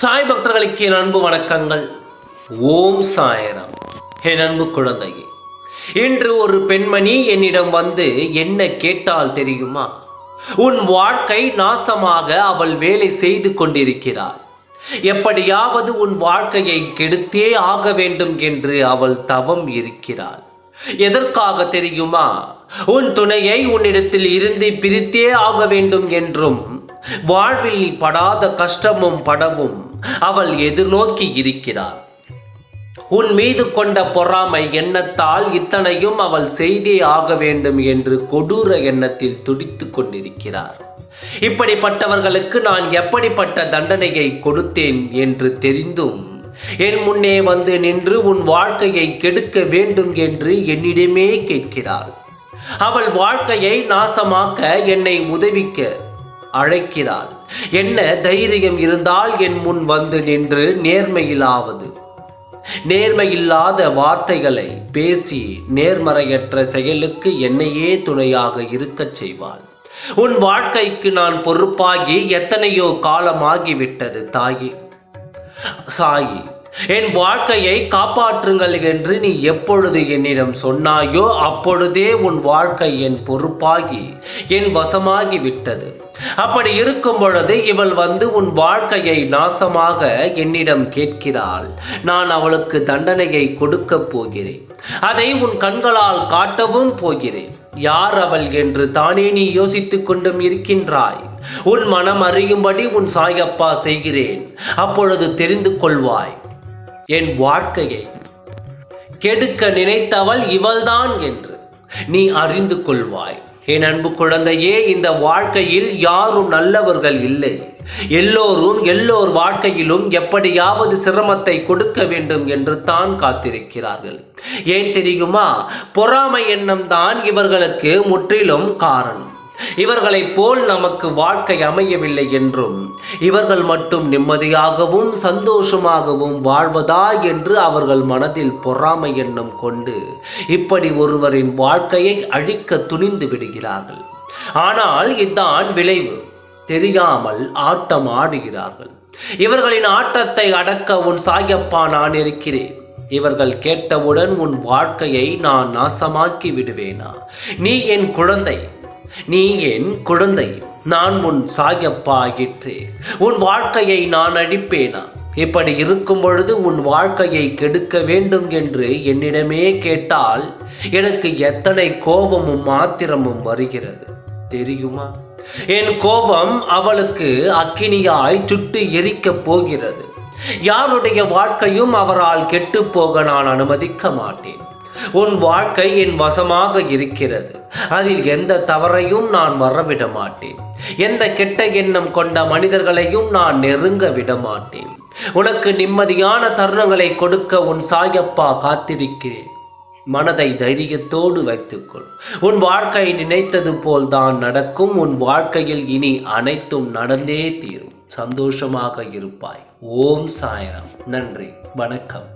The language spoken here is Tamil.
சாய் பக்தர்களுக்கு என் அன்பு வணக்கங்கள். ஓம் சாயராம். என் அன்பு குழந்தையே, இன்று ஒரு பெண்மணி என்னிடம் வந்து என்ன கேட்டால் தெரியுமா? உன் வாழ்க்கை நாசமாக அவள் வேலை செய்து கொண்டிருக்கிறாள். எப்படியாவது உன் வாழ்க்கையை கெடுத்தே ஆக வேண்டும் என்று அவள் தவம் இருக்கிறாள். எதற்காக தெரியுமா? உன் துணையை உன்னிடத்தில் இருந்து பிரித்தே ஆக வேண்டும் என்றும் வாழ்வில் நீ படாத கஷ்டமும் படவும் அவள் எதிர்நோக்கி இருக்கிறாள். உன் மீது கொண்ட பொறாமை எண்ணத்தால் இத்தனையும் அவள் செய்தே ஆக வேண்டும் என்று கொடூர எண்ணத்தில் துடித்துக் கொண்டிருக்கிறார். இப்படிப்பட்டவர்களுக்கு நான் எப்படிப்பட்ட தண்டனையை கொடுத்தேன் என்று தெரிந்தும் என் முன்னே வந்து நின்று உன் வாழ்க்கையை கெடுக்க வேண்டும் என்று என்னிடமே கேட்கிறாள். அவள் வாழ்க்கையை நாசமாக்க என்னை உதவிக்க அழைக்கிறாள். என்ன தைரியம் இருந்தால் என் முன் வந்து நின்று நேர்மையில்லாத வார்த்தைகளை பேசி நேர்மறையற்ற செயலுக்கு என்னையே துணையாக இருக்கச் செய்வாள். உன் வாழ்க்கைக்கு நான் பொறுப்பாகி எத்தனையோ காலமாகிவிட்டது தாயே. சாயி, என் வாழ்க்கையை காப்பாற்றுங்கள் என்று நீ எப்பொழுது என்னிடம் சொன்னாயோ அப்பொழுதே உன் வாழ்க்கை என் பொறுப்பாகி என் வசமாகி விட்டது. அப்படி இருக்கும் பொழுது இவள் வந்து உன் வாழ்க்கையை நாசமாக என்னிடம் கேட்கிறாள். நான் அவளுக்கு தண்டனையை கொடுக்க போகிறேன். அதை உன் கண்களால் காட்டவும் போகிறேன். யார் அவள் என்று தானே நீ யோசித்துக் கொண்டும் இருக்கின்றாய். உன் மனம் அறியும்படி உன் சாயப்பா செய்கிறேன். அப்பொழுது தெரிந்து கொள்வாய். என் வாழ்க்கையை கெடுக்க நினைத்தவள் இவள்தான் என்று நீ அறிந்து கொள்வாய். என் அன்பு குழந்தையே, இந்த வாழ்க்கையில் யாரும் நல்லவர்கள் இல்லை. எல்லோர் வாழ்க்கையிலும் எப்படியாவது சிரமத்தை கொடுக்க வேண்டும் என்று தான் காத்திருக்கிறார்கள். ஏன் தெரியுமா? பொறாமை எண்ணம் தான் இவர்களுக்கு முற்றிலும் காரணம். இவர்களைப் போல் நமக்கு வாழ்க்கை அமையவில்லை என்றும் இவர்கள் மட்டும் நிம்மதியாகவும் சந்தோஷமாகவும் வாழ்வதா என்று அவர்கள் மனதில் பொறாமை எண்ணம் கொண்டு இப்படி ஒருவரின் வாழ்க்கையை அழிக்க துணிந்து விடுகிறார்கள். ஆனால் இதுதான் விளைவு. தெரியாமல் ஆட்டம் ஆடுகிறார்கள். இவர்களின் ஆட்டத்தை அடக்க உன் சாயப்பா நான் இருக்கிறேன். இவர்கள் கேட்டவுடன் உன் வாழ்க்கையை நான் நாசமாக்கி விடுவேனா? நீ என் குழந்தை, நான் உன் சாயப்பா ஆகிற்றேன். உன் வாழ்க்கையை நான் அழிப்பேனா? இப்படி இருக்கும் பொழுது உன் வாழ்க்கையை கெடுக்க வேண்டும் என்று என்னிடமே கேட்டால் எனக்கு எத்தனை கோபமும் ஆத்திரமும் வருகிறது தெரியுமா? என் கோபம் அவளுக்கு அக்கினியாய் சுட்டு எரிக்கப் போகிறது. யாருடைய வாழ்க்கையும் அவரால் கெட்டு போக நான் அனுமதிக்க மாட்டேன். உன் வாழ்க்கை என் வசமாக இருக்கிறது. அதில் எந்த தவறையும் நான் வரவிட மாட்டேன். எந்த கெட்ட எண்ணம் கொண்ட மனிதர்களையும் நான் நெருங்க விட மாட்டேன். உனக்கு நிம்மதியான தருணங்களை கொடுக்க உன் சாயப்பா காத்திருக்கிறேன். மனதை தைரியத்தோடு வைத்துக்கொள். உன் வாழ்க்கை நினைத்தது போல் தான் நடக்கும். உன் வாழ்க்கையில் இனி அனைத்தும் நடந்தே தீரும். சந்தோஷமாக இருப்பாய். ஓம் சாய்ராம். நன்றி, வணக்கம்.